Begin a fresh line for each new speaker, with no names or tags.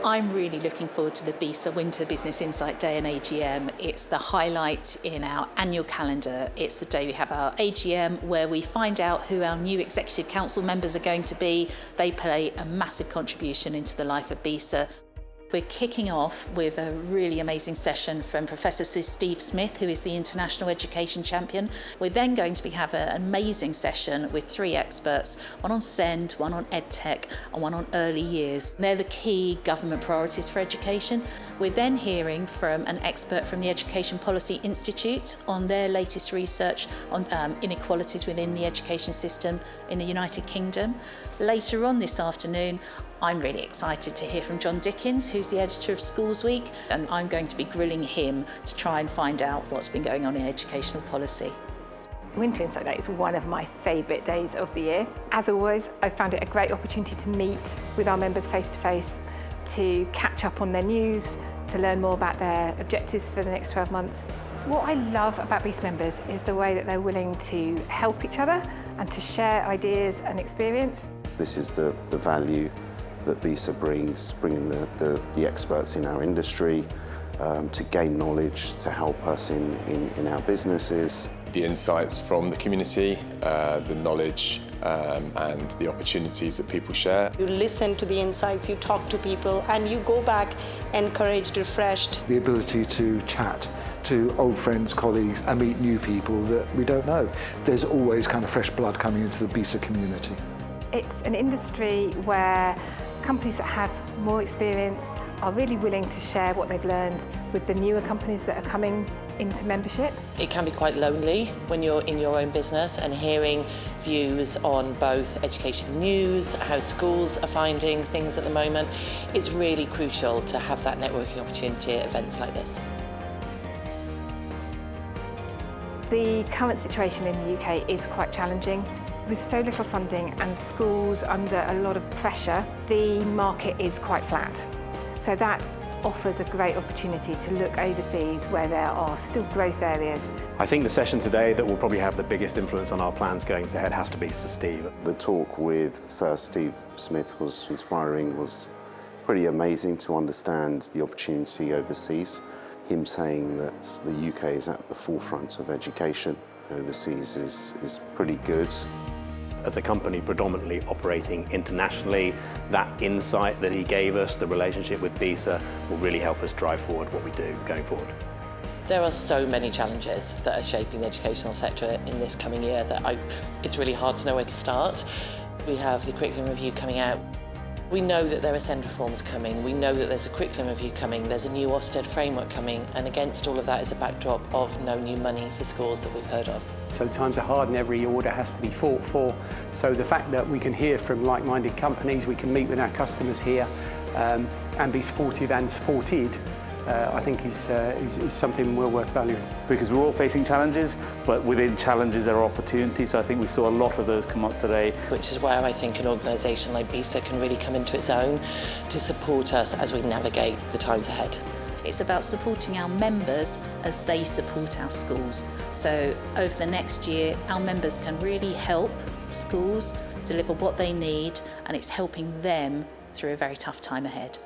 I'm really looking forward to the BESA Winter Business Insight Day and AGM. It's the highlight in our annual calendar. It's the day we have our AGM where we find out who our new Executive Council members are going to be. They play a massive contribution into the life of BESA. We're kicking off with a really amazing session from Professor Steve Smith, who is the International Education Champion. We're then going to have an amazing session with 3 experts, one on SEND, one on EdTech, and one on early years. They're the key government priorities for education. We're then hearing from an expert from the Education Policy Institute on their latest research on inequalities within the education system in the United Kingdom. Later on this afternoon, I'm really excited to hear from John Dickens, who's the editor of Schools Week, and I'm going to be grilling him to try and find out what's been going on in educational policy.
Winter Insight Day is one of my favourite days of the year. As always, I found it a great opportunity to meet with our members face to face, to catch up on their news, to learn more about their objectives for the next 12 months. What I love about BESA members is the way that they're willing to help each other and to share ideas and experience.
This is the value that BESA brings, bringing the experts in our industry to gain knowledge, to help us in our businesses.
The insights from the community, the knowledge and the opportunities that people share.
You listen to the insights, you talk to people, and you go back encouraged, refreshed.
The ability to chat to old friends, colleagues, and meet new people that we don't know. There's always kind of fresh blood coming into the BESA community.
It's an industry where companies that have more experience are really willing to share what they've learned with the newer companies that are coming into membership.
It can be quite lonely when you're in your own business, and hearing views on both education news, how schools are finding things at the moment. It's really crucial to have that networking opportunity at events like this.
The current situation in the UK is quite challenging. With so little funding and schools under a lot of pressure, the market is quite flat. So that offers a great opportunity to look overseas where there are still growth areas.
I think the session today that will probably have the biggest influence on our plans going ahead has to be Sir Steve.
The talk with Sir Steve Smith was inspiring, was pretty amazing to understand the opportunity overseas. Him saying that the UK is at the forefront of education overseas is pretty good.
As a company predominantly operating internationally, that insight that he gave us, the relationship with BESA, will really help us drive forward what we do going forward.
There are so many challenges that are shaping the educational sector in this coming year that it's really hard to know where to start. We have the curriculum review coming out. We know that there are SEND reforms coming, we know that there's a curriculum review coming, there's a new Ofsted framework coming, and against all of that is a backdrop of no new money for schools that we've heard of.
So times are hard and every order has to be fought for. So the fact that we can hear from like-minded companies, we can meet with our customers here and be supportive and supported, I think is something well worth valuing.
Because we're all facing challenges, but within challenges there are opportunities. So I think we saw a lot of those come up today.
Which is where I think an organisation like BESA can really come into its own to support us as we navigate the times ahead.
It's about supporting our members as they support our schools. So over the next year, our members can really help schools deliver what they need, and it's helping them through a very tough time ahead.